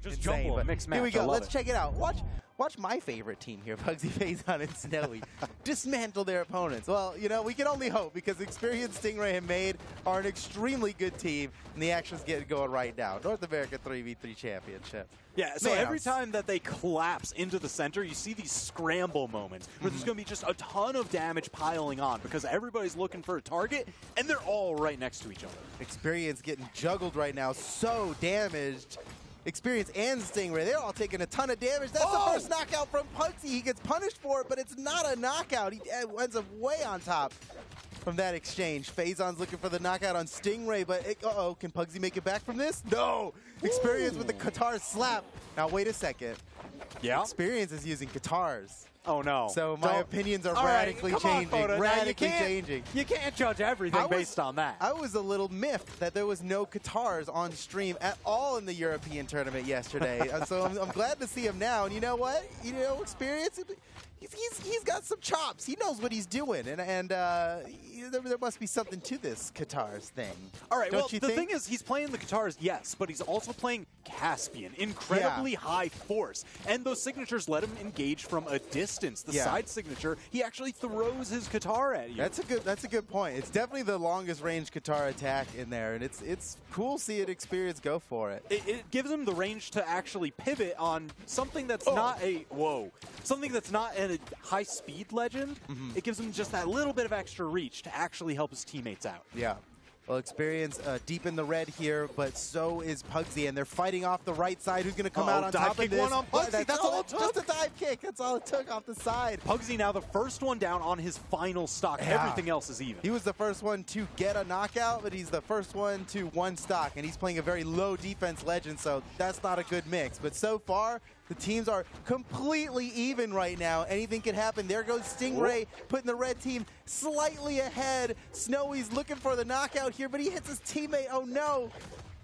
just insane, jumble and mix match. Here we go. Let's it. check it out. Watch my favorite team here, Pugsy, Phazon, and Snowy, dismantle their opponents. Well, you know, we can only hope because Experienced Stingray and Maid are an extremely good team, and the action's getting going right now. North America 3v3 Championship. Yeah, so every time that they collapse into the center, you see these scramble moments where there's going to be just a ton of damage piling on because everybody's looking for a target, and they're all right next to each other. Experience getting juggled right now, so damaged. Experience and Stingray, they're all taking a ton of damage. That's the first knockout from Pugsy. He gets punished for it, but it's not a knockout. He ends up way on top from that exchange. Phazon's looking for the knockout on Stingray, but uh-oh, can Pugsy make it back from this? No! Experience with the Qatar slap. Now, wait a second. Yeah? Experience is using Qatars. Oh, no. So my opinions are radically changing. Radically changing. You can't judge everything based on that. I was a little miffed that there was no Qatars on stream at all in the European tournament yesterday. So I'm glad to see him now. And you know what? You know, Experience, he's got some chops. He knows what he's doing. And there must be something to this Qatars thing. All right, well, the thing is, he's playing the Qatars, yes, but he's also playing Caspian, incredibly high force. And those signatures let him engage from a distance. The side signature, he actually throws his Qatar at you. That's a good point. It's definitely the longest range Qatar attack in there, and it's cool seeing Experience go for it. It gives him the range to actually pivot on something that's not something that's not a high-speed legend. It gives him just that little bit of extra reach to actually help his teammates out. Yeah. Well, Experience deep in the red here, but so is Pugsy, and they're fighting off the right side. Who's going to come out on top of this? One on Pugsy. That's all it took. Just a dive kick. That's all it took off the side. Pugsy now the first one down on his final stock. Yeah. Everything else is even. He was the first one to get a knockout, but he's the first one to one stock, and he's playing a very low defense legend, so that's not a good mix. But so far, the teams are completely even right now. Anything can happen. There goes Stingray putting the red team slightly ahead. Snowy's looking for the knockout here, but he hits his teammate. Oh, no.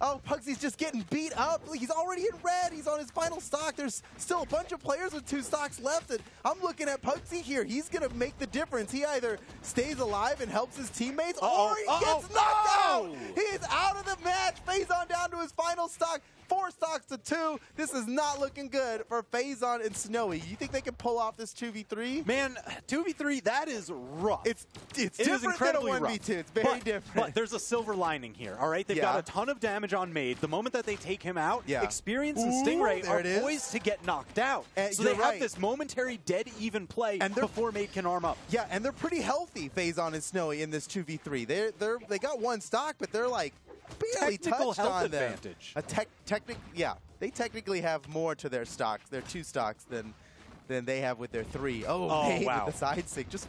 Oh, Pugsy's just getting beat up. He's already in red. He's on his final stock. There's still a bunch of players with 2 stocks left, and I'm looking at Pugsy here. He's going to make the difference. He either stays alive and helps his teammates, or he gets knocked out. He is out of the match. Phazon down to his final stock. 4 stocks to 2. This is not looking good for Phazon and Snowy. You think they can pull off this 2v3? Man, 2v3, that is rough. It's different than a 1v2. It's very different. But there's a silver lining here, all right? They've got a ton of damage on Maid. The moment that they take him out, Experience and Stingray are poised to get knocked out. So they have this momentary dead even play before Maid can arm up. Yeah, and they're pretty healthy, Phazon and Snowy, in this 2v3. They got 1 stock, but they're like barely touched on them. Advantage. They technically have more to their stocks, their 2 stocks, than they have with their 3. Oh Maid with the side stick. Just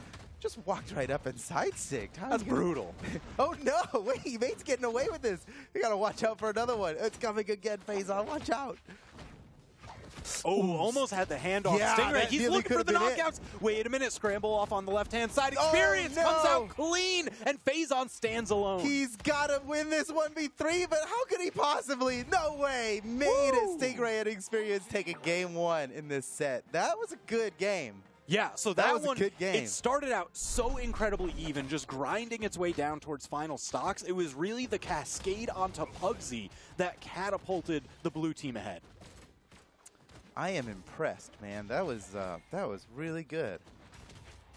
walked right up and side sticked. That's brutal. Oh no, wait, Maid's getting away with this. You gotta watch out for another one. It's coming again, Phazon. Watch out. Oh, almost had the hand off Stingray. He's looking for the knockouts. Wait a minute, scramble off on the left-hand side. Experience comes out clean, and Phazon stands alone. He's got to win this 1v3, but how could he possibly? No way. Maid and Stingray and Experience take a game 1 in this set. That was a good game. Yeah, so that was one, a good game. It started out so incredibly even, just grinding its way down towards final stocks. It was really the cascade onto Pugsy that catapulted the blue team ahead. I am impressed, man. That was really good.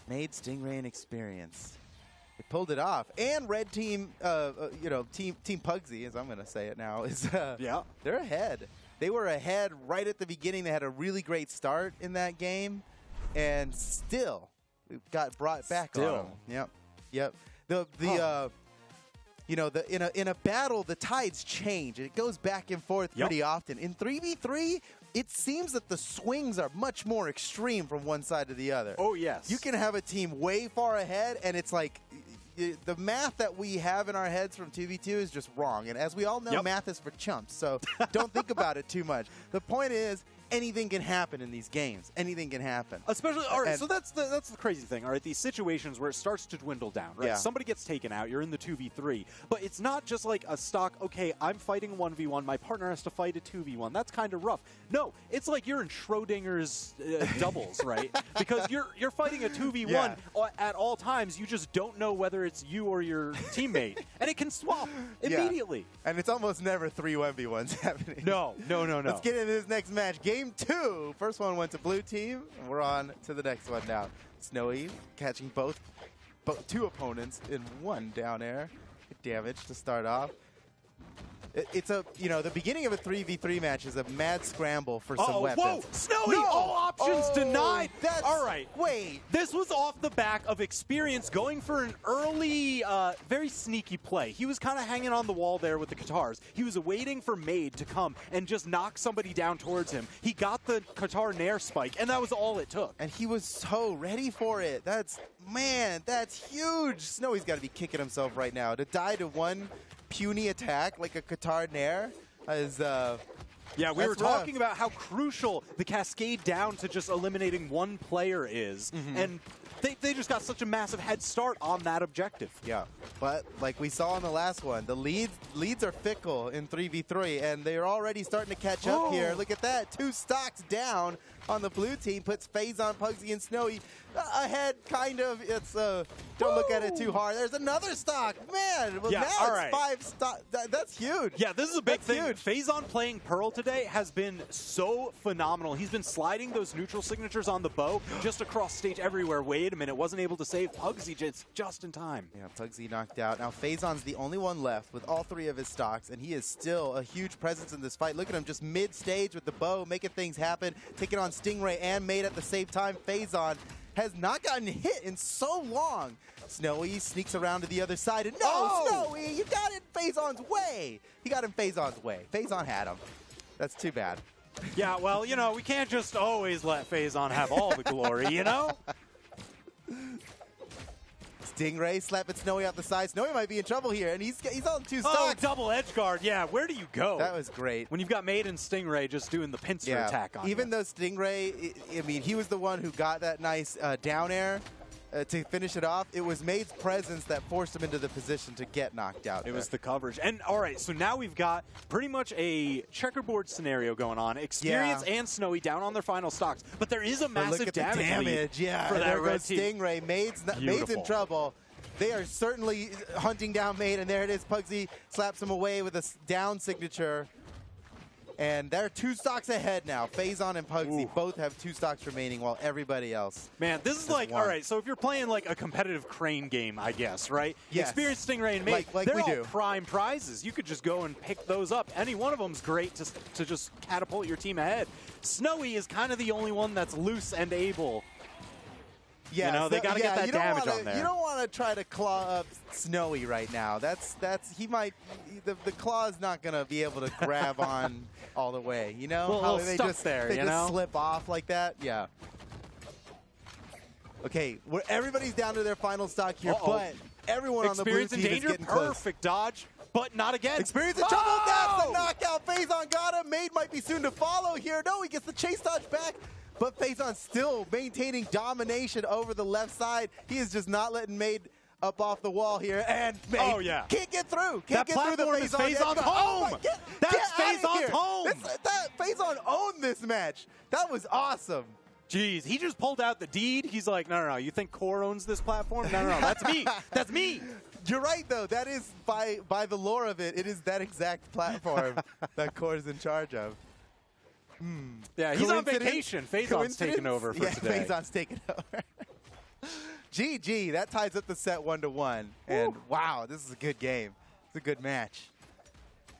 Maid, Stingray, and Experience. They pulled it off. And red team, Team Pugsy, as I'm going to say it now, is they're ahead. They were ahead right at the beginning. They had a really great start in that game, and still we got brought back on them. Yep. In a battle, the tides change. It goes back and forth pretty often. In 3v3, it seems that the swings are much more extreme from one side to the other. Oh, yes. You can have a team way far ahead, and it's like the math that we have in our heads from 2v2 is just wrong. And as we all know, math is for chumps, so don't think about it too much. The point is, anything can happen in these games. Anything can happen. Especially, all right, so that's the crazy thing, all right? These situations where it starts to dwindle down, right? Yeah. Somebody gets taken out, you're in the 2v3, but it's not just like a stock, okay, I'm fighting 1v1, my partner has to fight a 2v1. That's kind of rough. No, it's like you're in Schrodinger's doubles, right? Because you're fighting a 2v1 at all times. You just don't know whether it's you or your teammate, and it can swap immediately. And it's almost never 3 1v1s happening. No. Let's get into this next match. Game 2. First one went to blue team. And we're on to the next one now. Snowy catching both 2 opponents in 1 down air. Good damage to start off. It's a, the beginning of a 3v3 match is a mad scramble for some weapons. Whoa, Snowy! No! All options denied! All right. Wait. This was off the back of experience going for an early, very sneaky play. He was kind of hanging on the wall there with the Katars. He was waiting for Maid to come and just knock somebody down towards him. He got the Katar Nair spike, and that was all it took. And he was so ready for it. That's huge. Snowy's got to be kicking himself right now. To die to one puny attack like a Katar Nair is yeah, we were talking about how crucial the cascade down to just eliminating one player is, and they just got such a massive head start on that objective. Yeah, but like we saw in the last one, the leads are fickle in 3v3, and they're already starting to catch up here. Look at that, 2 stocks down on the blue team, puts Phazon, Pugsy, and Snowy ahead, kind of. It's don't look at it too hard. There's another stock, man. Well, now it's 5 stock. That's huge. Yeah, this is a big thing. Huge. Phazon playing Pearl today has been so phenomenal. He's been sliding those neutral signatures on the bow just across stage everywhere. Wait a minute, wasn't able to save Pugsy just in time. Yeah, Pugsy knocked out. Now Phazon's the only one left with all 3 of his stocks, and he is still a huge presence in this fight. Look at him just mid-stage with the bow, making things happen, taking on Stingray and Maid at the same time. Phazon has not gotten hit in so long. Snowy sneaks around to the other side, and Snowy, you got in Phazon's way. He got in Phazon's way. Phazon had him. That's too bad. Yeah, well, we can't just always let Phazon have all the glory, Stingray slapping Snowy out the side. Snowy might be in trouble here, and he's on 2 stocks. Oh, double edge guard. Yeah, where do you go? That was great. When you've got Maid and Stingray just doing the pincer attack on Even you. though Stingray, I mean, he was the one who got that nice down air to finish it off. It was Maid's presence that forced him into the position to get knocked out. It was the coverage. And, all right, so now we've got pretty much a checkerboard scenario going on. Experience and Snowy down on their final stocks. But there is a massive look at the damage. Yeah, for that there red goes team. Stingray. Maid's in trouble. They are certainly hunting down Maid, and there it is. Pugsy slaps him away with a down signature. And they're 2 stocks ahead now. Phazon and Pugsy both have 2 stocks remaining, while everybody else. Man, this is like, all right, so if you're playing like a competitive crane game, I guess, right? Yes. Experience Stingray and Maid, like they're we all do. prime prizes. You could just go and pick those up. Any one of them's great to just catapult your team ahead. Snowy is kind of the only one that's loose and able. Yeah, they got to get that damage on there. You don't want to try to claw up Snowy right now. He might, the claw is not going to be able to grab on all the way. Well, they just slip off like that. Yeah. Okay, everybody's down to their final stock here, but everyone on the blue team is getting close. Perfect dodge, but not again. Experience in trouble. That's the knockout. Phazon got him. Maid might be soon to follow here. No, he gets the chase dodge back. But Phazon still maintaining domination over the left side. He is just not letting Maid up off the wall here. And Maid can't get through. Can't get through the Phazon's home. That's Phazon's home. Phazon owned this match. That was awesome. Jeez, he just pulled out the deed. He's like, no. You think Core owns this platform? No. That's me. That's me. You're right, though. That is, by the lore of it, it is that exact platform that Core is in charge of. Yeah, he's on vacation. Phazon's taking over for today. Phazon's taking over. GG. That ties up the set 1-1. And wow, this is a good game. It's a good match.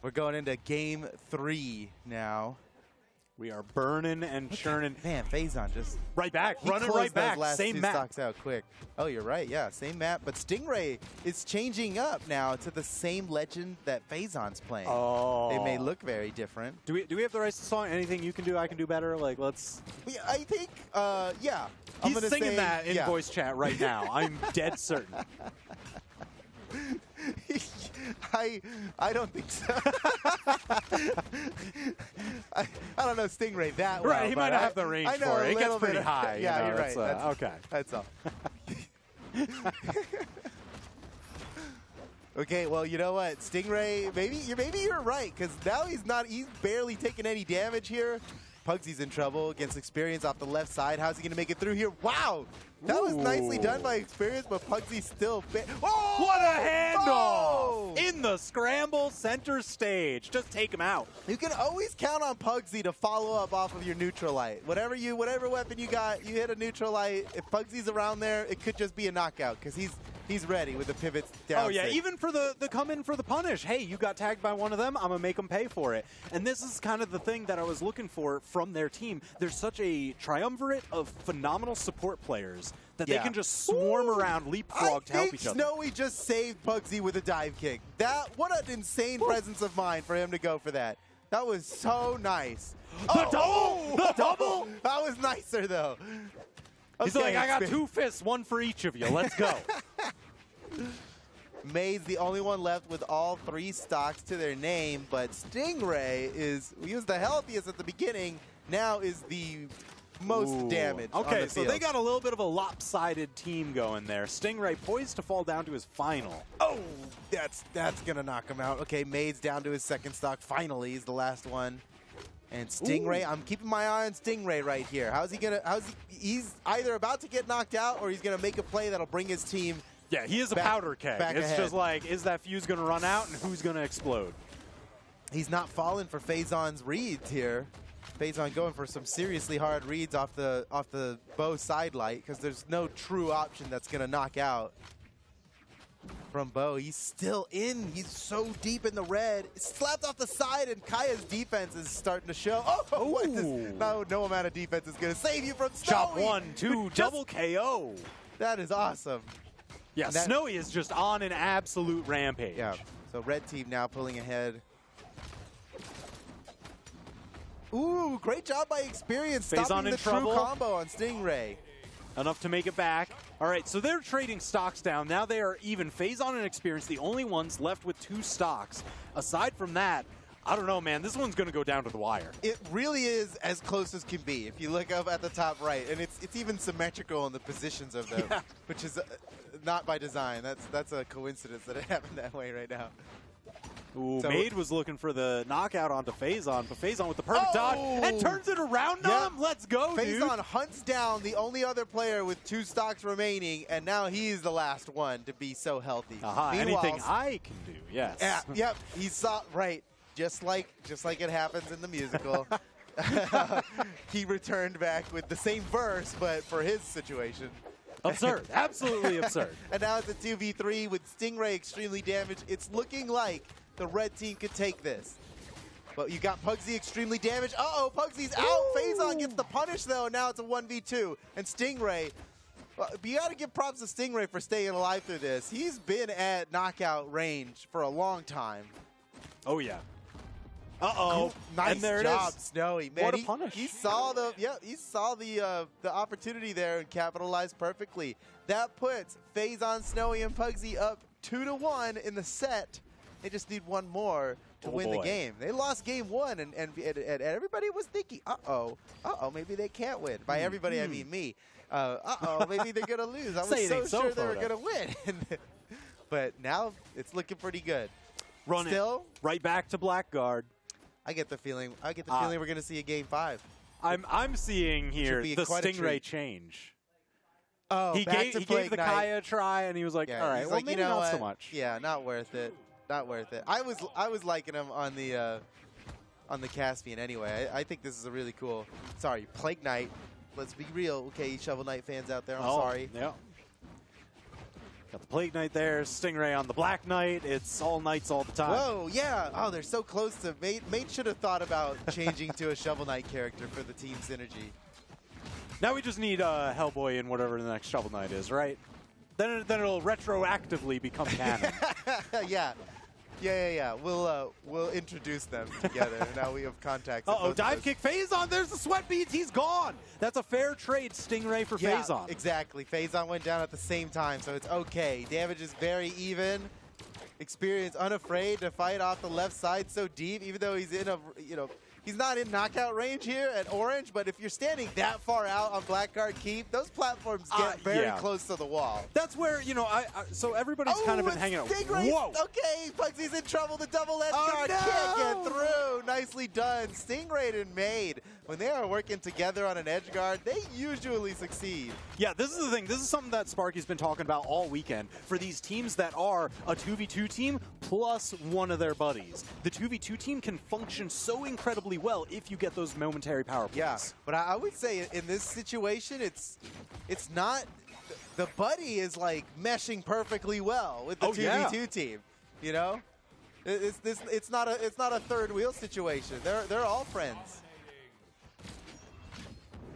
We're going into game 3 now. We are burning and churning. Man, Phazon just right back, running right back. Same map. Stocks out quick. Oh, you're right. Yeah, same map. But Stingray is changing up now to the same legend that Phazon's playing. Oh, they may look very different. Do we have the rights to song? Anything you can do, I can do better. Like, let's. I think, yeah. He's singing that in voice chat right now. I'm dead certain. I don't think so. I don't know Stingray that well. Right, he might not have the range for it. It gets pretty high. Yeah, you know, you're right. Okay. That's all. Okay, well, you know what? Stingray, maybe you're right, because now he's barely taking any damage here. Pugsy's in trouble against Experience off the left side. How's he going to make it through here? Wow! That was nicely done by Experience, but Pugsy's still... Oh! What a handoff! Oh! In the scramble center stage. Just take him out. You can always count on Pugsy to follow up off of your neutral light. Whatever weapon you got, you hit a neutral light. If Pugsy's around there, it could just be a knockout, because he's ready with the pivots down. Oh, yeah, six. even for the come in for the punish. Hey, you got tagged by one of them, I'm going to make them pay for it. And this is kind of the thing that I was looking for from their team. There's such a triumvirate of phenomenal support players that they can just swarm around, leapfrog to help each other. Snowy just saved Pugsy with a dive kick. What an insane presence of mind for him to go for that. That was so nice. The double! The double! That was nicer, though. He's like, I got 2 fists, 1 for each of you. Let's go. Maid's the only one left with all 3 stocks to their name, but Stingray he was the healthiest at the beginning, now is the most damaged. Okay, so they got a little bit of a lopsided team going there. Stingray poised to fall down to his final. Oh, that's gonna knock him out. Okay, Maid's down to his 2nd stock. Finally, he's the last one. And Stingray, I'm keeping my eye on Stingray right here. He's either about to get knocked out or he's gonna make a play that'll bring his team. Yeah, he is a powder keg. It's ahead. just like, is that fuse gonna run out and who's gonna explode? He's not falling for Phazon's reads here. Phazon going for some seriously hard reads off the bow side light because there's no true option that's gonna knock out from Bo. He's still in. He's so deep in the red. It's slapped off the side, and Kaya's defense is starting to show. Oh, what is this? No amount of defense is gonna save you from Snowy. Chop 1, 2, double KO. That is awesome. Yeah, Snowy is just on an absolute rampage. Yeah. So red team now pulling ahead. Ooh, great job by Experience stopping the true combo on Stingray. Enough to make it back. All right, so they're trading stocks down. Now they are even. Phazon and Experience, the only ones left with 2 stocks. Aside from that, I don't know, man. This one's going to go down to the wire. It really is as close as can be. If you look up at the top right, and it's even symmetrical in the positions of them, which is not by design. That's a coincidence that it happened that way right now. Ooh, Maid was looking for the knockout onto Phazon, but Phazon with the perfect dodge and turns it around on him. Let's go, dude. Phazon hunts down the only other player with 2 stocks remaining, and now he's the last one to be so healthy. Anything I can do, yes. Yeah, yep, he saw, right, just like it happens in the musical. He returned back with the same verse, but for his situation. Absurd. Absolutely absurd. And now it's a 2v3 with Stingray extremely damaged. It's looking like the red team could take this. But you got Pugsy extremely damaged. Uh-oh, Pugsy's out. Phazon gets the punish, though, and now it's a 1v2. And Stingray, you got to give props to Stingray for staying alive through this. He's been at knockout range for a long time. Oh, yeah. Uh-oh. Nice and there job, it is. Snowy. Man, what a punish. He saw the opportunity there and capitalized perfectly. That puts Phazon, Snowy, and Pugsy up 2-1 in the set. They just need one more to win the game. They lost game 1, and everybody was thinking, uh-oh, maybe they can't win. By everybody, I mean me. Maybe they're going to lose. I was so sure they were going to win. But now it's looking pretty good. Still, right back to Blackguard. I get the feeling we're going to see a game 5. I'm seeing here the Stingray change. Oh, he gave the Kaya a try, and he was like, all right, well, maybe not so much. Yeah, not worth it. Not worth it. I was liking him on the Caspian anyway. I think this is a really cool. Sorry, Plague Knight. Let's be real, okay, Shovel Knight fans out there. I'm sorry. Yeah. Got the Plague Knight there, Stingray on the Black Knight. It's all knights all the time. Whoa, yeah. Oh, they're so close to Maid should have thought about changing to a Shovel Knight character for the team synergy. Now we just need Hellboy in whatever the next Shovel Knight is, right? Then it'll retroactively become canon. Yeah. We'll introduce them together. Now we have contacts. Dive kick Phazon. There's the sweat beads. He's gone. That's a fair trade, Stingray for Phazon. Exactly. Phazon went down at the same time, so it's okay. Damage is very even. Experience unafraid to fight off the left side so deep, even though he's in a, he's not in knockout range here at orange, but if you're standing that far out on Blackguard Keep, those platforms get very close to the wall. That's where, so everybody's kind of been hanging out. Whoa! Okay, Pugsy's in trouble. The double edge guard can't get through. Nicely done. Stingray and Maid, when they are working together on an edge guard, they usually succeed. Yeah, this is the thing. This is something that Sparky's been talking about all weekend. For these teams that are a 2v2 team plus one of their buddies, the 2v2 team can function so incredibly well if you get those momentary power plays. Yeah, but I would say in this situation, it's not. The buddy is like meshing perfectly well with the 2v2 team. You know, it's not a third wheel situation. They're all friends.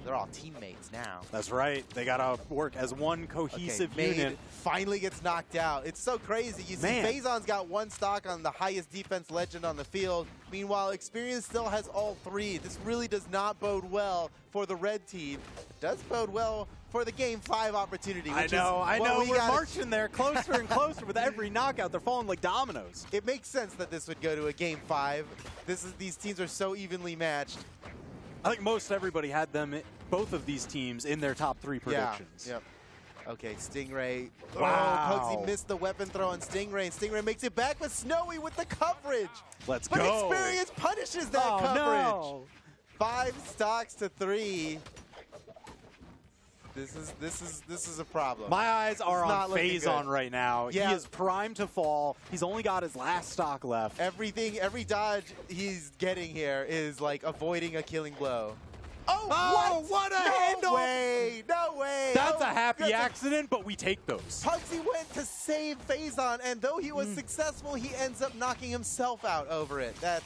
They're all teammates now. That's right. They gotta work as one cohesive unit. Maid finally gets knocked out. It's so crazy. You see, Phazon's got one stock on the highest defense legend on the field. Meanwhile, Experience still has all three. This really does not bode well for the red team. It does bode well for the Game 5 opportunity. I know. We're marching there closer and closer with every knockout. They're falling like dominoes. It makes sense that this would go to a Game 5. These teams are so evenly matched. I think most everybody had them, both of these teams, in their top 3 predictions. Yeah. Yep. Okay, Stingray. Wow. Oh, Pugsy missed the weapon throw on Stingray, and Stingray makes it back with Snowy with the coverage. Let's but go. Experience punishes that coverage. No. 5 stocks to 3. This is a problem. My eyes are on Phazon right now. Yeah. He is primed to fall. He's only got his last stock left. Every dodge he's getting here is like avoiding a killing blow. Oh, what a handoff! No way! That's a happy accident, but we take those. Pugsy went to save Phazon, and though he was successful, he ends up knocking himself out over it. That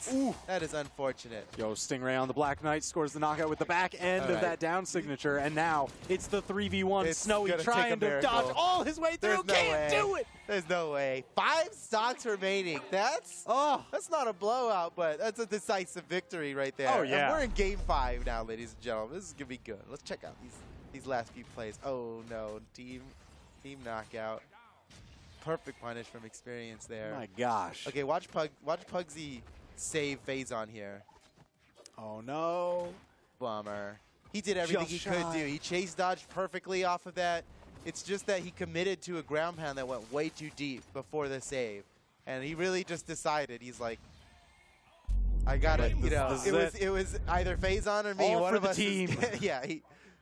is unfortunate. Yo, Stingray on the Black Knight scores the knockout with the back end of that down signature, and now it's the 3v1. Snowy trying to dodge all his way through. Can't do it! There's no way. 5 stocks remaining. That's not a blowout, but that's a decisive victory right there. Oh, yeah. And we're in Game 5 now, ladies and gentlemen. This is going to be good. Let's check out these last few plays. Oh, no. Team knockout. Perfect punish from Experience there. My gosh. Okay, watch Pugsy save Phazon here. Oh, no. Bummer. He did everything he could do. He chase dodged perfectly off of that. It's just that he committed to a ground pound that went way too deep before the save. And he really just decided, he's like, I got it. It was either Phazon or me. All one for of the us team. Yeah,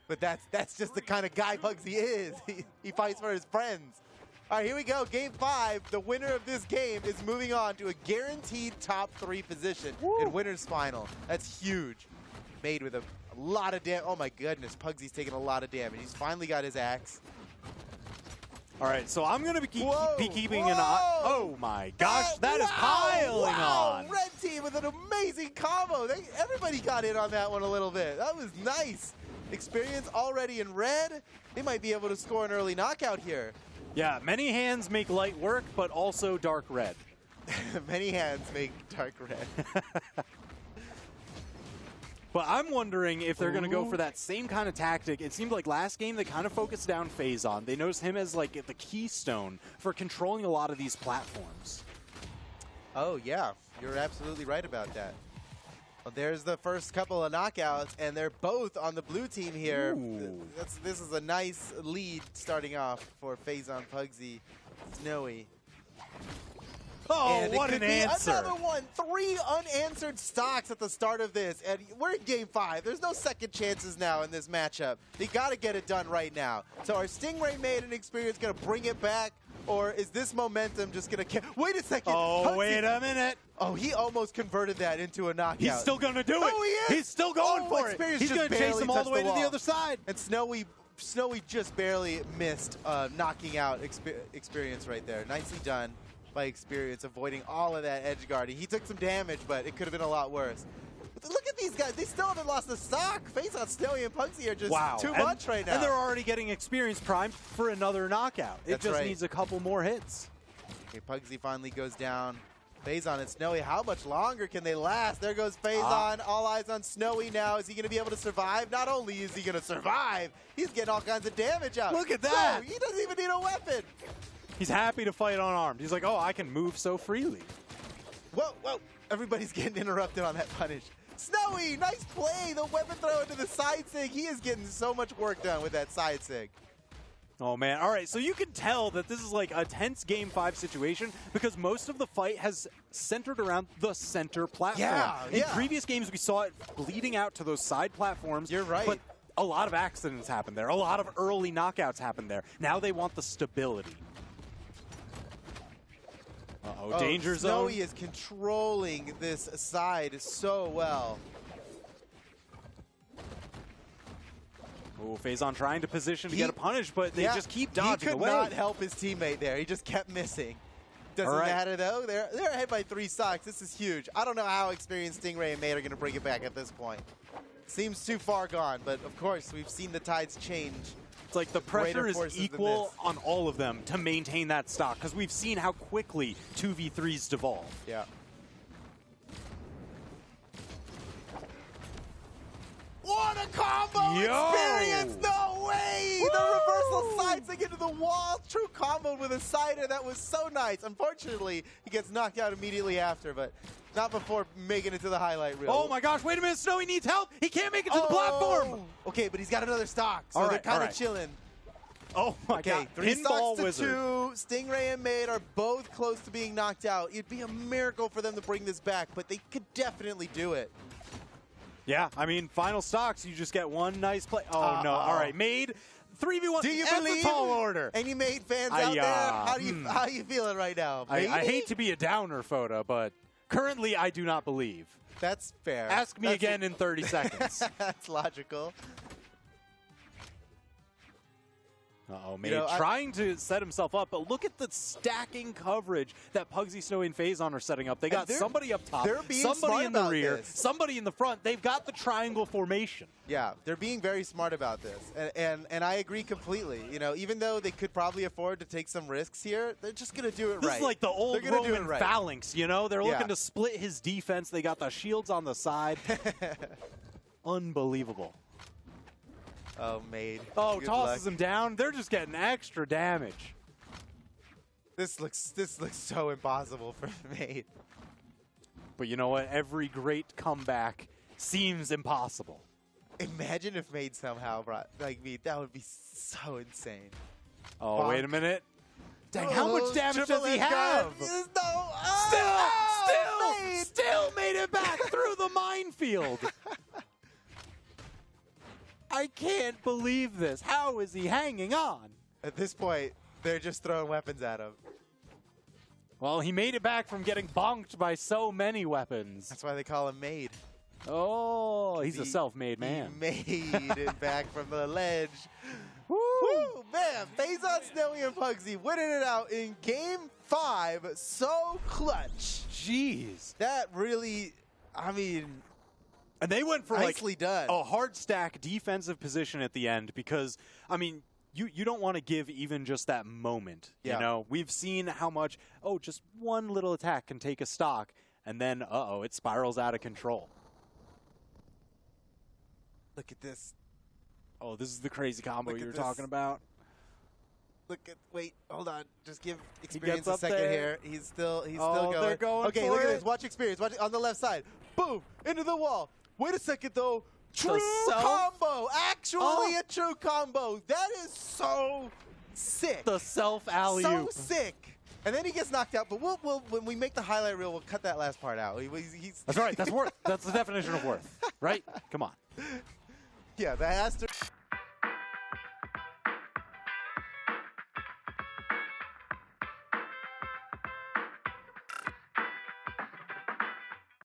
but that's just the kind of guy Pugsy is. He fights for his friends. All right, here we go. Game 5. The winner of this game is moving on to a guaranteed top 3 position in winner's final. That's huge. Maid with a lot of damage. Oh my goodness, Pugsy's taking a lot of damage. He's finally got his axe. All right, so I'm going to be keeping an eye. Oh, my gosh. That is piling on. Red team with an amazing combo. Everybody got in on that one a little bit. That was nice. Experience already in red. They might be able to score an early knockout here. Yeah, many hands make light work, but also dark red. Many hands make dark red. But I'm wondering if they're going to go for that same kind of tactic. It seemed like last game they kind of focused down Phazon. They noticed him as like the keystone for controlling a lot of these platforms. Oh, yeah. You're absolutely right about that. Well, there's the first couple of knockouts, and they're both on the blue team here. This is a nice lead starting off for Phazon, Pugsy, Snowy. Oh, what an answer. Another one. 3 unanswered stocks at the start of this. And we're in Game 5. There's no second chances now in this matchup. They got to get it done right now. So are Stingray, Maid, and Experience going to bring it back? Or is this momentum just going to... Wait a second. Oh, Pugsy. Wait a minute. Oh, he almost converted that into a knockout. He's still going to do it. Oh, he is. He's still going for it. He's going to chase him all the way to the other side. And Snowy just barely missed knocking out Experience right there. Nicely done by Experience, avoiding all of that edge guarding. He took some damage, but it could have been a lot worse. But look at these guys. They still haven't lost a stock. Phazon, Snowy, and Pugsy are just too much right now. And they're already getting Experience primed for another knockout. It just needs a couple more hits. Okay, Pugsy finally goes down. Phazon and Snowy, how much longer can they last? There goes Phazon. All eyes on Snowy now. Is he going to be able to survive? Not only is he going to survive, he's getting all kinds of damage out. Look at that. Whoa, he doesn't even need a weapon. He's happy to fight unarmed. He's like, oh, I can move so freely. Whoa, whoa. Everybody's getting interrupted on that punish. Snowy, nice play. The weapon throw into the side sig. He is getting so much work done with that side sig. Oh, man. All right, so you can tell that this is like a tense Game 5 situation because most of the fight has centered around the center platform. In previous games, we saw it bleeding out to those side platforms. You're right. But a lot of accidents happened there. A lot of early knockouts happened there. Now they want the stability. Uh-oh, danger zone. Snowy is controlling this side so well. Oh, Phazon trying to position to get a punish, but they just keep dodging away. He could not help his teammate there. He just kept missing. Doesn't matter, though. They're ahead by 3 stocks. This is huge. I don't know how experienced Stingray and Maid are going to bring it back at this point. Seems too far gone, but of course, we've seen the tides change. It's like the pressure is equal on all of them to maintain that stock, because we've seen how quickly 2v3s devolve. Yeah. What a combo experience! No way! Woo! The reversal side sig into the wall. True combo with a sider. That was so nice. Unfortunately, he gets knocked out immediately after, but not before making it to the highlight reel. Oh my gosh, wait a minute. Snowy needs help. He can't make it to the platform. Okay, but he's got another stock, so they're kind of chilling. Oh my god. 3 stocks to 2. Stingray and Maid are both close to being knocked out. It'd be a miracle for them to bring this back, but they could definitely do it. Yeah, I mean, final stocks, you just get one nice play. Oh, no. All right, Maid, 3v1. Do you believe? Tall order. Any Maid fans out there? How are you feeling right now? I hate to be a downer, Foda, but currently I do not believe. That's fair. Ask me again in 30 seconds. That's logical. Uh-oh, Maid trying to set himself up, but look at the stacking coverage that Pugsy, Snowy, and Phazon are setting up. They got somebody up top, somebody in the rear, somebody in the front. They've got the triangle formation. Yeah, they're being very smart about this, and I agree completely. You know, even though they could probably afford to take some risks here, they're just going to do it right. This is like the old Roman phalanx, you know? They're looking to split his defense. They got the shields on the side. Unbelievable. Oh, Maid. Oh, tosses him down. They're just getting extra damage. This looks so impossible for Maid. But you know what? Every great comeback seems impossible. Imagine if Maid somehow brought me. That would be so insane. Oh, Bonk. Wait a minute. Dang, how much damage does he have? Still made it back through the minefield. I can't believe this. How is he hanging on? At this point, they're just throwing weapons at him. Well, he made it back from getting bonked by so many weapons. That's why they call him Maid. Oh, he's a self-made man. He made it back from the ledge. Woo! Woo! Man, Phazon, Snowy, and Pugsy winning it out in Game 5. So clutch. Jeez. That really, I mean... And they went for done. A hard stack defensive position at the end because, I mean, you don't want to give even just that moment. You know, we've seen how much, just one little attack can take a stock, and then, it spirals out of control. Look at this. Oh, this is the crazy combo you were talking about. Wait, hold on. Just give Experience a second here. He's still going. They're going okay, look at this. Watch Experience. Watch on the left side. Boom! Into the wall. Wait a second, though. True combo. Actually a true combo. That is so sick. The self alley-oop. So sick. And then he gets knocked out. But when we make the highlight reel, we'll cut that last part out. That's right. That's worth. That's the definition of worth. Right? Come on. Yeah, that has to...